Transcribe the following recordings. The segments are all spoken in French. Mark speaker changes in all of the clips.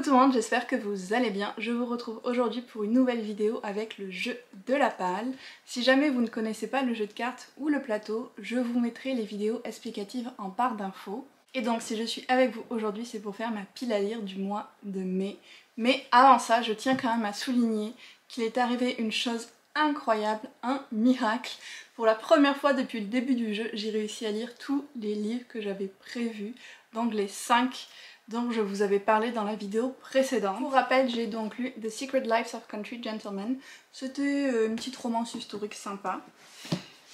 Speaker 1: tout le monde, j'espère que vous allez bien. Je vous retrouve aujourd'hui pour une nouvelle vidéo avec le jeu de la palle. Si jamais vous ne connaissez pas le jeu de cartes ou le plateau, je vous mettrai les vidéos explicatives en barre d'infos. Et donc si je suis avec vous aujourd'hui, c'est pour faire ma pile à lire du mois de mai. Mais avant ça, je tiens quand même à souligner qu'il est arrivé une chose incroyable, un miracle. Pour la première fois depuis le début du jeu, j'ai réussi à lire tous les livres que j'avais prévus, donc les 5 dont je vous avais parlé dans la vidéo précédente. Pour rappel, j'ai donc lu The Secret Lives of Country Gentlemen. C'était une petite romance historique sympa.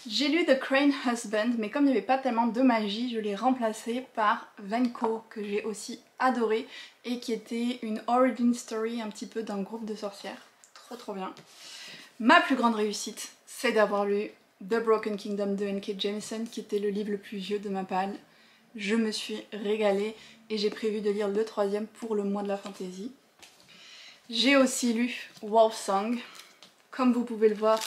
Speaker 1: J'ai lu The Crane Husband, mais comme il n'y avait pas tellement de magie, je l'ai remplacé par Venko, que j'ai aussi adoré, et qui était une origin story un petit peu d'un groupe de sorcières. Trop bien. Ma plus grande réussite, c'est d'avoir lu The Broken Kingdom de N.K. Jemisin, qui était le livre le plus vieux de ma palle. Je me suis régalée et j'ai prévu de lire le 3e pour le mois de la fantaisie. J'ai aussi lu Wolf Song. Comme vous pouvez le voir,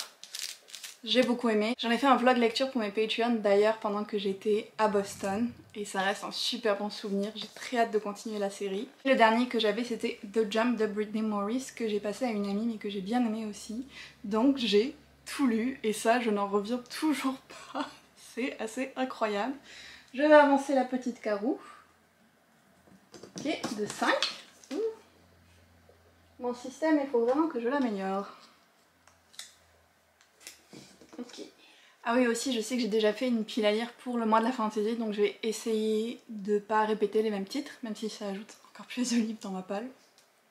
Speaker 1: j'ai beaucoup aimé. J'en ai fait un vlog lecture pour mes Patreons d'ailleurs pendant que j'étais à Boston et ça reste un super bon souvenir. J'ai très hâte de continuer la série. Le dernier que j'avais c'était The Jump de Brittany Morris que j'ai passé à une amie mais que j'ai bien aimé aussi. Donc j'ai tout lu et ça je n'en reviens toujours pas. C'est assez incroyable. Je vais avancer la petite carreau. Ok, de 5. Mon système, il faut vraiment que je l'améliore. Ok. Ah oui, aussi, je sais que j'ai déjà fait une pile à lire pour le mois de la fantaisie, donc je vais essayer de pas répéter les mêmes titres, même si ça ajoute encore plus de livres dans ma palle.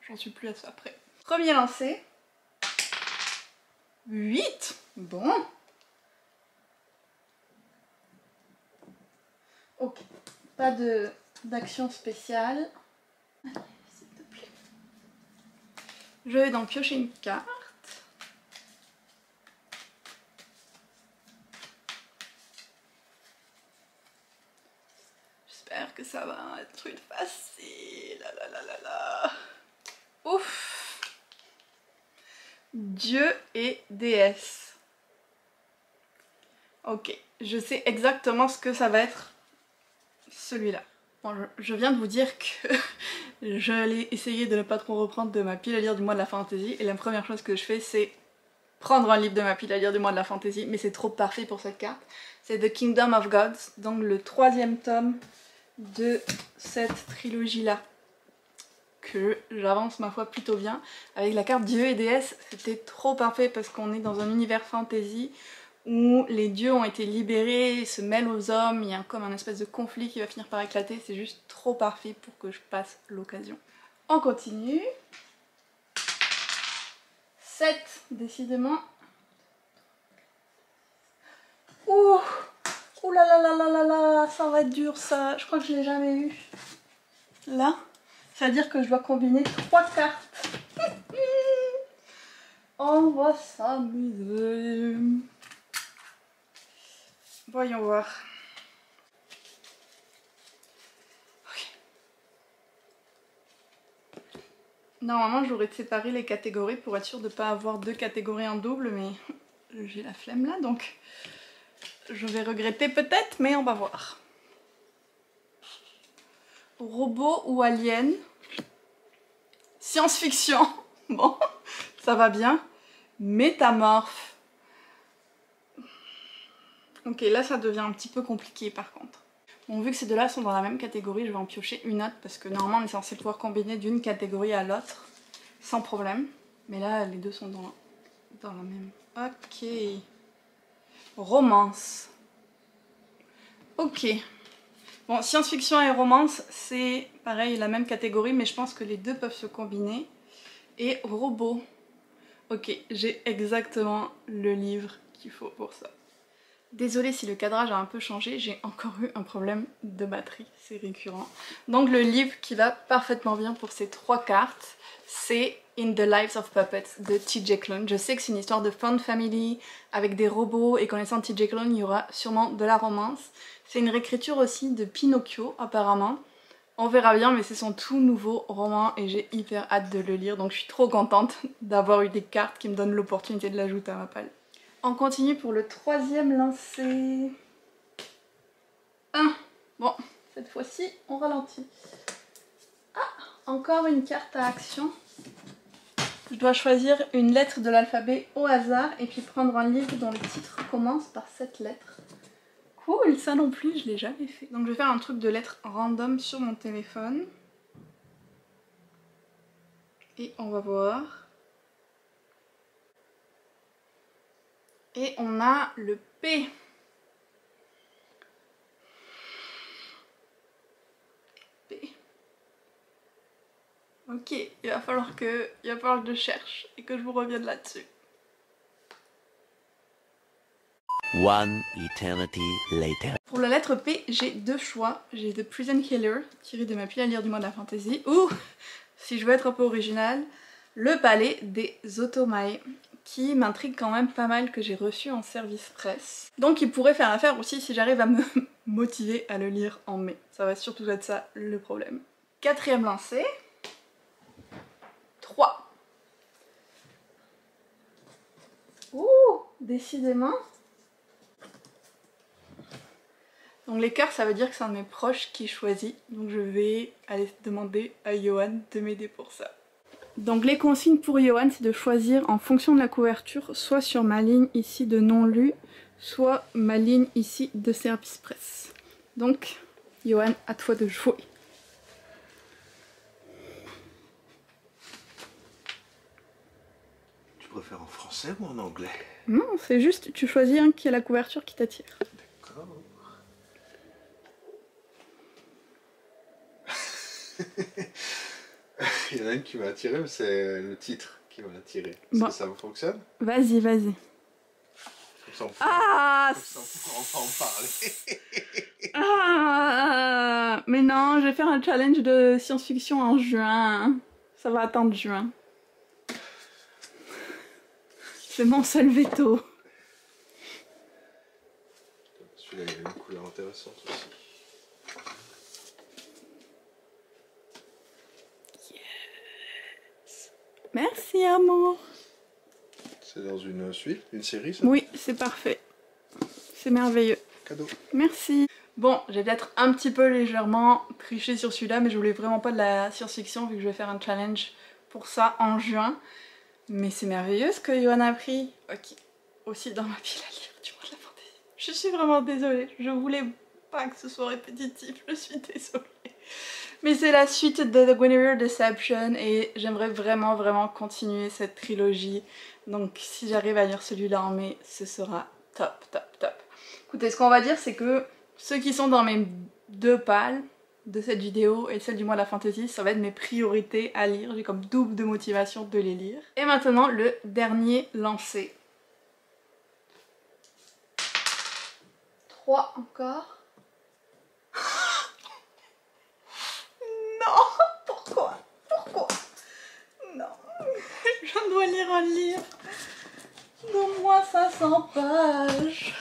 Speaker 1: J'en suis plus à ça près. Premier lancé. 8. Bon. Ok. Pas d'action spéciale. Allez, s'il te plaît. Je vais donc piocher une carte. J'espère que ça va être une facile. Ouf. Dieu et déesse. Ok, je sais exactement ce que ça va être celui-là. Bon, je viens de vous dire que j'allais essayer de ne pas trop reprendre de ma pile à lire du mois de la fantaisie et la première chose que je fais c'est prendre un livre de ma pile à lire du mois de la fantaisie, mais c'est trop parfait pour cette carte. C'est The Kingdom of Gods, donc le 3e tome de cette trilogie-là que j'avance ma foi plutôt bien. Avec la carte Dieu et déesse, c'était trop parfait parce qu'on est dans un univers fantasy où les dieux ont été libérés, se mêlent aux hommes, il y a comme un espèce de conflit qui va finir par éclater, c'est juste trop parfait pour que je passe l'occasion. On continue. 7, décidément. Ouh, ouh là, ça va être dur ça, je crois que je l'ai jamais eu. Là, ça veut dire que je dois combiner 3 cartes. On va s'amuser. Voyons voir. Okay. Normalement, j'aurais séparé les catégories pour être sûre de ne pas avoir 2 catégories en double, mais j'ai la flemme là, donc je vais regretter peut-être, mais on va voir. Robot ou alien? Science-fiction. Bon, ça va bien. Métamorphe. Ok, là ça devient un petit peu compliqué par contre. Bon, vu que ces deux-là sont dans la même catégorie, je vais en piocher une autre parce que normalement on est censé pouvoir combiner d'une catégorie à l'autre sans problème. Mais là, les deux sont dans la même. Ok. Romance. Ok. Bon, science-fiction et romance, c'est pareil, la même catégorie, mais je pense que les deux peuvent se combiner. Et robot. Ok, j'ai exactement le livre qu'il faut pour ça. Désolée si le cadrage a un peu changé, j'ai encore eu un problème de batterie, c'est récurrent. Donc le livre qui va parfaitement bien pour ces 3 cartes, c'est In the Lives of Puppets de T.J. Klune. Je sais que c'est une histoire de fun family avec des robots et connaissant T.J. Klune, il y aura sûrement de la romance. C'est une réécriture aussi de Pinocchio apparemment. On verra bien, mais c'est son tout nouveau roman et j'ai hyper hâte de le lire, donc je suis trop contente d'avoir eu des cartes qui me donnent l'opportunité de l'ajouter à ma palle. On continue pour le 3e lancer. 1. Bon, cette fois-ci, on ralentit. Ah, encore une carte à action. Je dois choisir une lettre de l'alphabet au hasard et puis prendre un livre dont le titre commence par cette lettre. Cool, ça non plus, je l'ai jamais fait. Donc je vais faire un truc de lettres random sur mon téléphone. Et on va voir. Et on a le P. P. Ok, il va falloir que je cherche et que je vous revienne là-dessus.
Speaker 2: One eternity later.
Speaker 1: Pour la lettre P, j'ai deux choix. J'ai The Prison Killer, tiré de ma pile à lire du mois de la fantasy, ou, si je veux être un peu original, Le Palais des Otomae, qui m'intrigue quand même pas mal, que j'ai reçu en service presse. Donc il pourrait faire affaire aussi si j'arrive à me motiver à le lire en mai. Ça va surtout être ça le problème. Quatrième lancé. 3. Ouh, décidément. Donc les cœurs, ça veut dire que c'est un de mes proches qui choisit. Donc je vais aller demander à Johan de m'aider pour ça. Donc les consignes pour Johan, c'est de choisir en fonction de la couverture, soit sur ma ligne ici de non lu, soit ma ligne ici de service presse. Donc Johan, à toi de jouer.
Speaker 3: Tu préfères en français ou en anglais?
Speaker 1: Non, c'est juste, tu choisis un qui a la couverture qui t'attire.
Speaker 3: D'accord. Il y en a une qui m'a attiré, mais c'est le titre qui m'a attiré. Est-ce que ça fonctionne?
Speaker 1: Vas-y, vas-y. Ah,
Speaker 3: on va en parler.
Speaker 1: Ah, mais non, je vais faire un challenge de science-fiction en juin. Ça va attendre juin. C'est mon seul veto.
Speaker 3: Celui-là, il a une couleur intéressante aussi.
Speaker 1: Yes. Merci, amour.
Speaker 3: C'est dans une suite, une série, ça?
Speaker 1: Oui, c'est parfait. C'est merveilleux.
Speaker 3: Cadeau.
Speaker 1: Merci. Bon, j'ai peut-être un petit peu légèrement triché sur celui-là, mais je voulais vraiment pas de la science-fiction vu que je vais faire un challenge pour ça en juin. Mais c'est merveilleux ce que Johan a pris. Ok, aussi dans ma pile à lire du mois de la fantaisie. Je suis vraiment désolée, je voulais pas que ce soit répétitif, je suis désolée. Mais c'est la suite de The Guinevere Deception et j'aimerais vraiment continuer cette trilogie. Donc si j'arrive à lire celui-là en mai, ce sera top. Écoutez, ce qu'on va dire, c'est que ceux qui sont dans mes deux pales de cette vidéo et celle du mois de la fantasy, ça va être mes priorités à lire. J'ai comme double de motivation de les lire. Et maintenant, le dernier lancé. 3 encore. Non, pourquoi? Non, je dois lire un livre d'au moins 500 pages.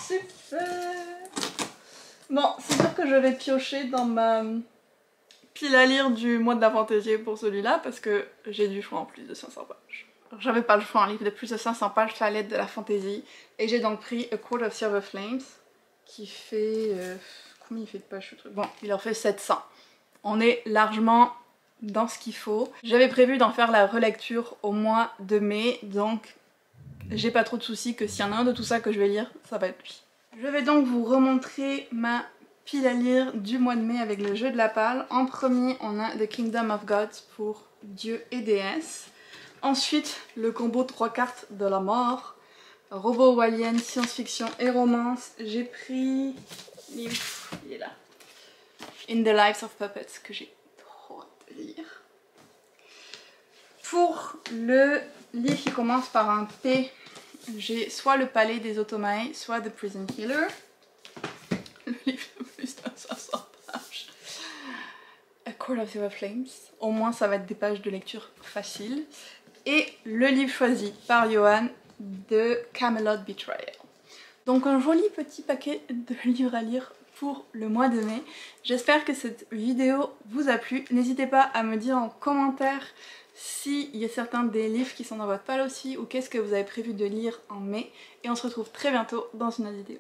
Speaker 1: Super. Bon, c'est sûr que je vais piocher dans ma pile à lire du mois de la fantaisie pour celui-là parce que j'ai du choix en plus de 500 pages. J'avais pas le choix, un livre de plus de 500 pages, ça allait être de la fantaisie. Et j'ai donc pris A Court of Silver Flames qui fait... combien il fait de pages ce truc? Bon, il en fait 700. On est largement dans ce qu'il faut. J'avais prévu d'en faire la relecture au mois de mai, donc j'ai pas trop de soucis que s'il y en a un de tout ça que je vais lire, ça va être lui. Je vais donc vous remontrer ma pile à lire du mois de mai avec le jeu de la pale. En premier, on a The Kingdom of Gods pour Dieu et déesse. Ensuite, le combo 3 cartes de la mort. Robot ou alien, science-fiction et romance. J'ai pris... il est là. In the Lives of Puppets, que j'ai trop hâte de lire. Pour le livre qui commence par un P, j'ai soit Le Palais des Otomae, soit The Prison Killer. Le livre de plus de 500 pages. A Court of Silver Flames. Au moins ça va être des pages de lecture faciles. Et le livre choisi par Johan, de Camelot Betrayal. Donc un joli petit paquet de livres à lire pour le mois de mai. J'espère que cette vidéo vous a plu. N'hésitez pas à me dire en commentaire s'il y a certains des livres qui sont dans votre pile aussi ou qu'est-ce que vous avez prévu de lire en mai. Et on se retrouve très bientôt dans une autre vidéo.